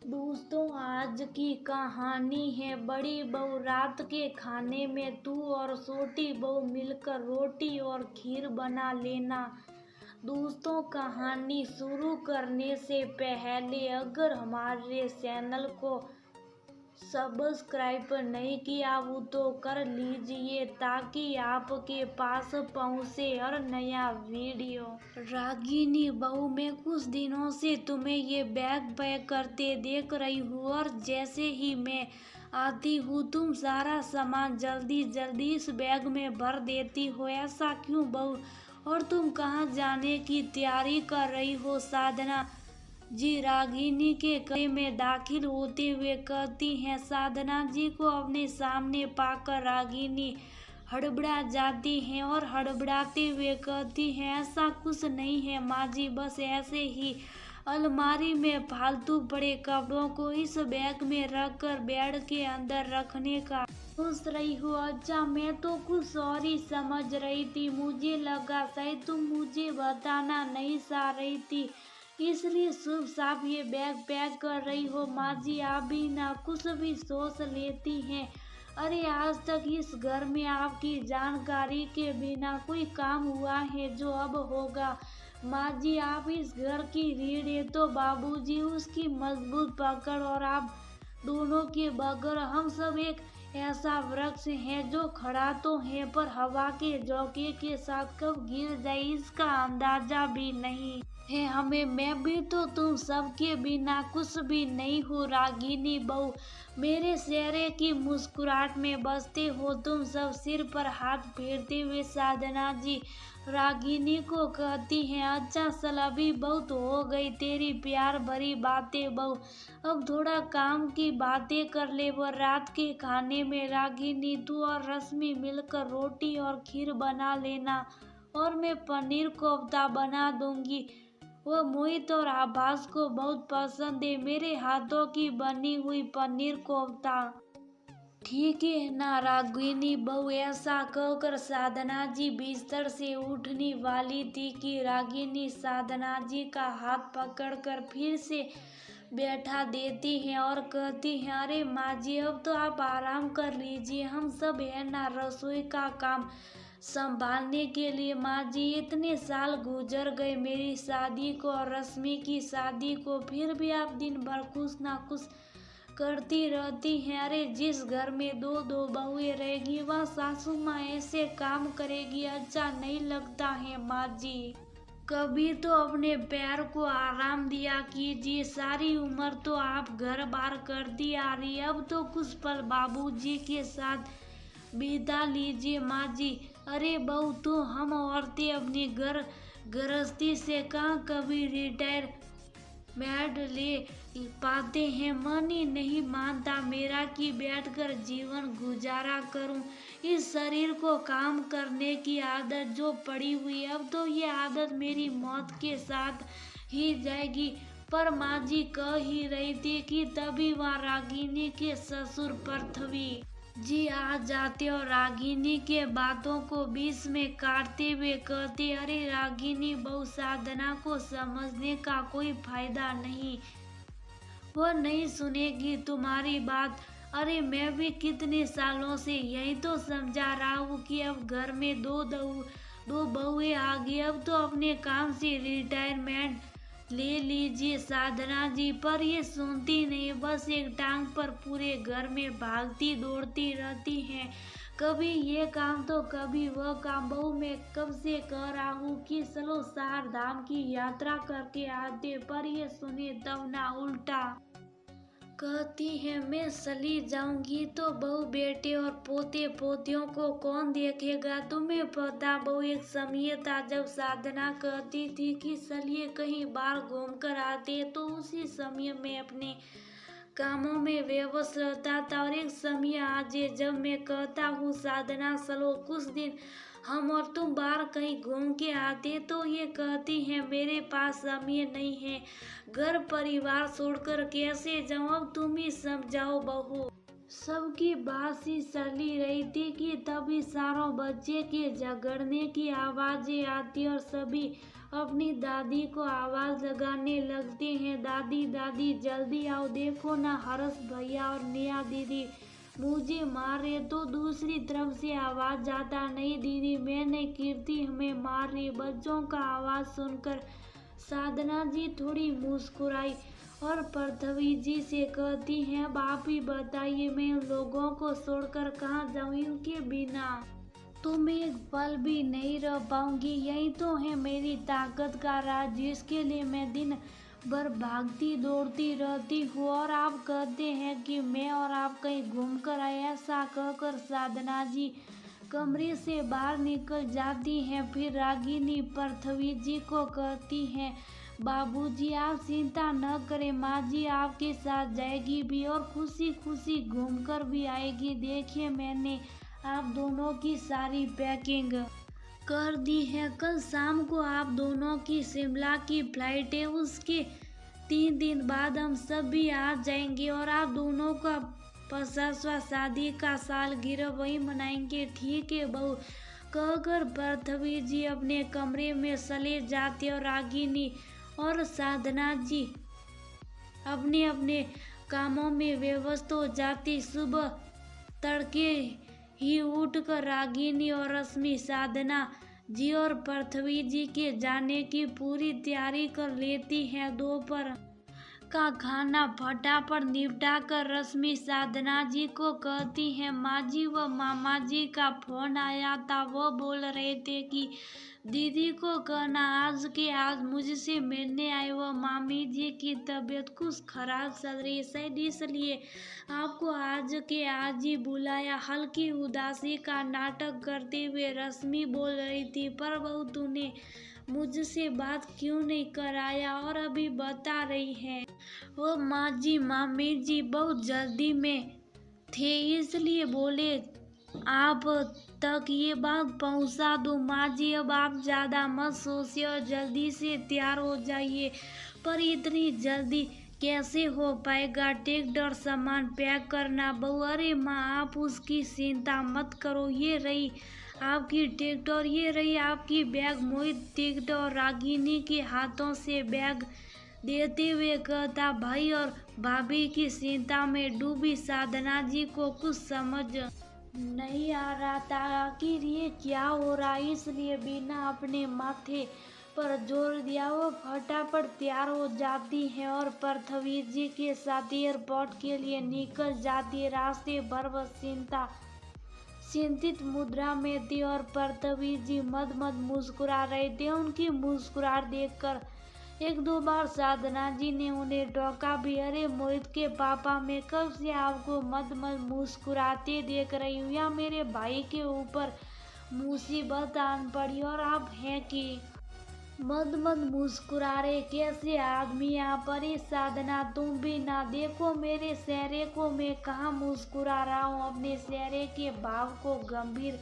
दोस्तों, आज की कहानी है बड़ी बहू। रात के खाने में तू और छोटी बहू मिलकर रोटी और खीर बना लेना। दोस्तों, कहानी शुरू करने से पहले अगर हमारे चैनल को सब्सक्राइब नहीं किया हो तो कर लीजिए ताकि आपके पास पहुंचे हर नया वीडियो। रागिनी बहू, मैं कुछ दिनों से तुम्हें ये बैग पैक करते देख रही हूँ और जैसे ही मैं आती हूँ तुम सारा सामान जल्दी जल्दी इस बैग में भर देती हो। ऐसा क्यों बहू? और तुम कहाँ जाने की तैयारी कर रही हो? साधना जी रागिनी के कमरे में दाखिल होते हुए कहती हैं। साधना जी को अपने सामने पाकर रागिनी हड़बड़ा जाती हैं और हड़बड़ाते हुए कहती हैं, ऐसा कुछ नहीं है माँ जी, बस ऐसे ही अलमारी में फालतू पड़े कपड़ों को इस बैग में रखकर बेड के अंदर रखने का सोच रही हूँ। अच्छा, मैं तो कुछ और ही समझ रही थी। मुझे लगा शायद तुम मुझे बताना नहीं चाह रही थी, इसलिए शुभ साफ ये बैग पैक कर रही हो। माँ जी, आप भी ना कुछ भी सोच लेती हैं। अरे, आज तक इस घर में आपकी जानकारी के बिना कोई काम हुआ है जो अब होगा? माँ जी, आप इस घर की रीढ़ है तो बाबूजी उसकी मजबूत पकड़ और आप दोनों के बगैर हम सब एक ऐसा वृक्ष है जो खड़ा तो है पर हवा के झोंके के साथ कब गिर जाए इसका अंदाजा भी नहीं है हमें। मैं भी तो तुम सबके बिना कुछ भी नहीं हूँ। रागिनी बहू, मेरे चेहरे की मुस्कुराहट में बसते हो तुम सब। सिर पर हाथ फेरते हुए साधना जी रागिनी को कहती हैं, अच्छा चल, अभी बहुत हो गई तेरी प्यार भरी बातें बहू, अब थोड़ा काम की बातें कर ले। वो रात के खाने में रागिनी तू और रश्मि मिलकर रोटी और खीर बना लेना और मैं पनीर कोफ्ता बना दूंगी। वो मोहित और आभास को बहुत पसंद है मेरे हाथों की बनी हुई पनीर कोफ्ता। ठीक है ना रागिनी बहू? ऐसा कहकर साधना जी बिस्तर से उठने वाली थी कि रागिनी साधना जी का हाथ पकड़कर फिर से बैठा देती हैं और कहती हैं, अरे माँ जी, अब तो आप आराम कर लीजिए, हम सब है ना रसोई का काम संभालने के लिए। माँ जी, इतने साल गुजर गए मेरी शादी को और रश्मि की शादी को, फिर भी आप दिन भर कुछ ना कुछ करती रहती हैं। अरे, जिस घर में दो दो बहुएं रहेगी वहाँ सासू माँ ऐसे काम करेगी, अच्छा नहीं लगता है माँ जी। कभी तो अपने पैर को आराम दिया कीजिए, सारी उम्र तो आप घर बार करती आ रही, अब तो कुछ पल बाबूजी के साथ बिता लीजिए माँ जी। अरे बहू, तो हम औरतें अपनी घर गृहस्थी से कहाँ कभी रिटायर मैड ले पाते हैं। मन ही नहीं मानता मेरा कि बैठकर जीवन गुजारा करूं। इस शरीर को काम करने की आदत जो पड़ी हुई है, अब तो ये आदत मेरी मौत के साथ ही जाएगी। पर माँ जी कह ही रही थी कि तभी वहाँ रागिनी के ससुर पृथ्वी जी आ जाते और रागिनी के बातों को बीच में काटते हुए कहते, अरे रागिनी बहू, साधना को समझने का कोई फायदा नहीं, वो नहीं सुनेगी तुम्हारी बात। अरे, मैं भी कितने सालों से यही तो समझा रहा हूँ कि अब घर में दो बहुएं आ गई, अब तो अपने काम से रिटायरमेंट ले लीजिए साधना जी। पर ये सुनती नहीं, बस एक टांग पर पूरे घर में भागती दौड़ती रहती हैं, कभी ये काम तो कभी वह काम। बहू, मैं कब से कह रहा हूँ कि चलो चार धाम की यात्रा करके आते, पर ये सुने तब ना उल्टा कहती है, मैं चली जाऊंगी तो बहू बेटे और पोते पोतियों को कौन देखेगा? तुम्हें पता बहू, एक समय था जब साधना कहती थी कि चलिए कहीं बाहर घूम कर आते, तो उसी समय में अपने कामों में व्यस्त रहता था। और एक समय आज है जब मैं कहता हूँ साधना चलो कुछ दिन हम और तुम बाहर कहीं घूम के आते, तो ये कहती है मेरे पास समय नहीं है, घर परिवार छोड़कर कैसे जाऊँ? अब तुम ही समझाओ बहू। सबकी बात सी चली रही थी कि तभी चारों बच्चे के झगड़ने की आवाजें आती और सभी अपनी दादी को आवाज लगाने लगते हैं, दादी दादी जल्दी आओ, देखो ना हर्ष भैया और नेहा दीदी मुझे मार रहे। तो दूसरी तरफ से आवाज आता, नहीं दीदी मैंने, कीर्ति हमें मार रही। बच्चों का आवाज सुनकर साधना जी थोड़ी मुस्कुराई और पृथ्वी जी से कहती हैं, अब आप ही बताइए, मैं उन लोगों को छोड़कर कहाँ जाऊँ, इनके बिना तो मैं एक पल भी नहीं रह पाऊंगी। यही तो है मेरी ताकत का राज, जिसके लिए मैं दिन भर भागती दौड़ती रहती हूँ। और आप कहते हैं कि मैं और आप कहीं घूम कर आए। ऐसा कहकर साधना जी कमरे से बाहर निकल जाती हैं। फिर रागिनी पृथ्वी जी को कहती हैं, बाबूजी आप चिंता न करें, माँ जी आपके साथ जाएगी भी और खुशी खुशी घूम कर भी आएगी। देखिए मैंने आप दोनों की सारी पैकिंग कर दी है। कल शाम को आप दोनों की शिमला की फ्लाइट है, उसके 3 दिन बाद हम सब भी आ जाएंगे और आप दोनों का 50वां शादी का सालगिरह वही मनाएंगे। ठीक है बहू, कहकर पृथ्वी जी अपने कमरे में चले जाते और रागिनी और साधना जी अपने अपने कामों में व्यस्त हो जाती। सुबह तड़के ही उठकर रागिनी और रश्मि साधना जी और पृथ्वी जी के जाने की पूरी तैयारी कर लेती हैं। दोपहर का खाना फटाफट निपटा कर रश्मि साधना जी को कहती हैं, माँ जी व मामा जी का फोन आया था, वो बोल रहे थे कि दीदी को कहना आज के आज मुझसे मिलने आए। वो मामी जी की तबीयत कुछ खराब चल रही है, शायद इसलिए आपको आज के आज ही बुलाया। हल्की उदासी का नाटक करते हुए रश्मि बोल रही थी, पर बहू तूने मुझसे बात क्यों नहीं कराया और अभी बता रही है। वो माँ जी मामी जी बहुत जल्दी में थे, इसलिए बोले आप तक ये बात पहुंचा दूं। माँ जी अब आप ज़्यादा मत सोचिए और जल्दी से तैयार हो जाइए। पर इतनी जल्दी कैसे हो पाएगा, ट्रैक्टर सामान पैक करना बहू। अरे माँ आप उसकी चिंता मत करो, ये रही आपकी ट्रैक्टर, ये रही आपकी बैग। मोहित ट्रैक्टर रागिनी के हाथों से बैग देते हुए कहता, भाई और भाभी की चिंता में डूबी साधना जी को कुछ समझ नहीं आ रहा था आखिर ये क्या हो रहा है, इसलिए बिना अपने माथे पर जोर दिया वो फटाफट तैयार हो जाती है और पृथ्वी जी के साथ एयरपोर्ट के लिए निकल जाती है। रास्ते भर वह चिंतित मुद्रा में थी और पृथ्वी जी मद मद मुस्कुरा रहे थे। उनकी मुस्कुराहट देखकर 1-2 बार साधना जी ने उन्हें टोका भी, अरे मोहित के पापा मैं कब से आपको मद मद मुस्कुराते देख रही हूँ, या मेरे भाई के ऊपर मुसीबत आन पड़ी और आप हैं कि मद मद मुस्कुरा रहे, कैसे आदमी यहाँ पर। ही साधना तुम भी ना देखो मेरे चेहरे को, मैं कहाँ मुस्कुरा रहा हूँ। अपने चेहरे के भाव को गंभीर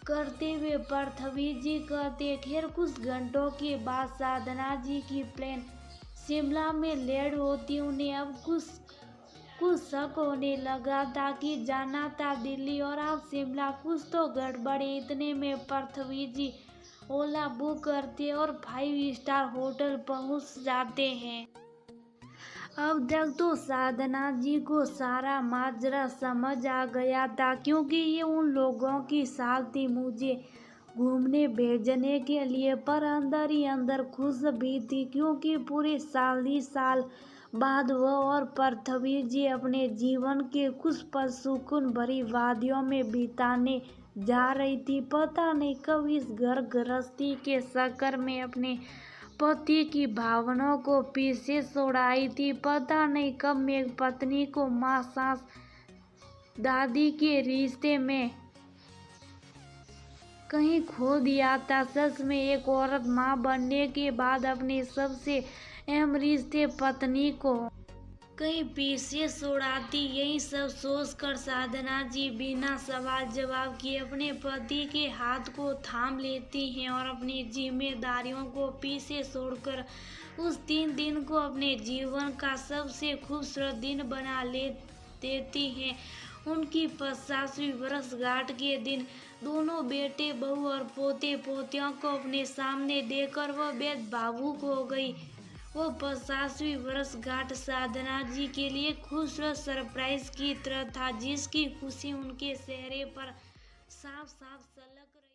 करते हुए पृथ्वी जी कहते, खैर कुछ घंटों के बाद साधना जी की प्लेन शिमला में लैंड होती। उन्हें अब कुछ शक होने लगा था कि जाना था दिल्ली और अब शिमला, कुछ तो गड़बड़ी। इतने में पृथ्वी जी ओला बुक करते और 5 स्टार होटल पहुंच जाते हैं। अब तक तो साधना जी को सारा माजरा समझ आ गया था, क्योंकि ये उन लोगों की साल थी मुझे घूमने भेजने के लिए, पर अंदर ही अंदर खुश भी थी, क्योंकि पूरे साल बाद वह और पृथ्वी जी अपने जीवन के कुछ पल सुकून भरी वादियों में बिताने जा रही थी। पता नहीं कब इस घर गृहस्थी के चक्कर में अपने पति की भावनाओं को पीछे छोड़ाई थी। पता नहीं कब मैं पत्नी को माँ सास दादी के रिश्ते में कहीं खो दिया था। सच में एक औरत माँ बनने के बाद अपने सबसे अहम रिश्ते पत्नी को कहीं पीछे छोड़ाती। यही सब सोचकर साधना जी बिना सवाल जवाब किए अपने पति के हाथ को थाम लेती हैं और अपनी जिम्मेदारियों को पीछे छोड़कर उस 3 दिन को अपने जीवन का सबसे खूबसूरत दिन बना देती हैं। उनकी 50वीं वर्षगांठ के दिन दोनों बेटे बहू और पोते पोतियों को अपने सामने देखकर वह बेहद भावुक हो गई। वो 50वीं वर्षगांठ साधना जी के लिए खूबसूरत सरप्राइज की तरह था, जिसकी खुशी उनके चेहरे पर साफ साफ झलक रही।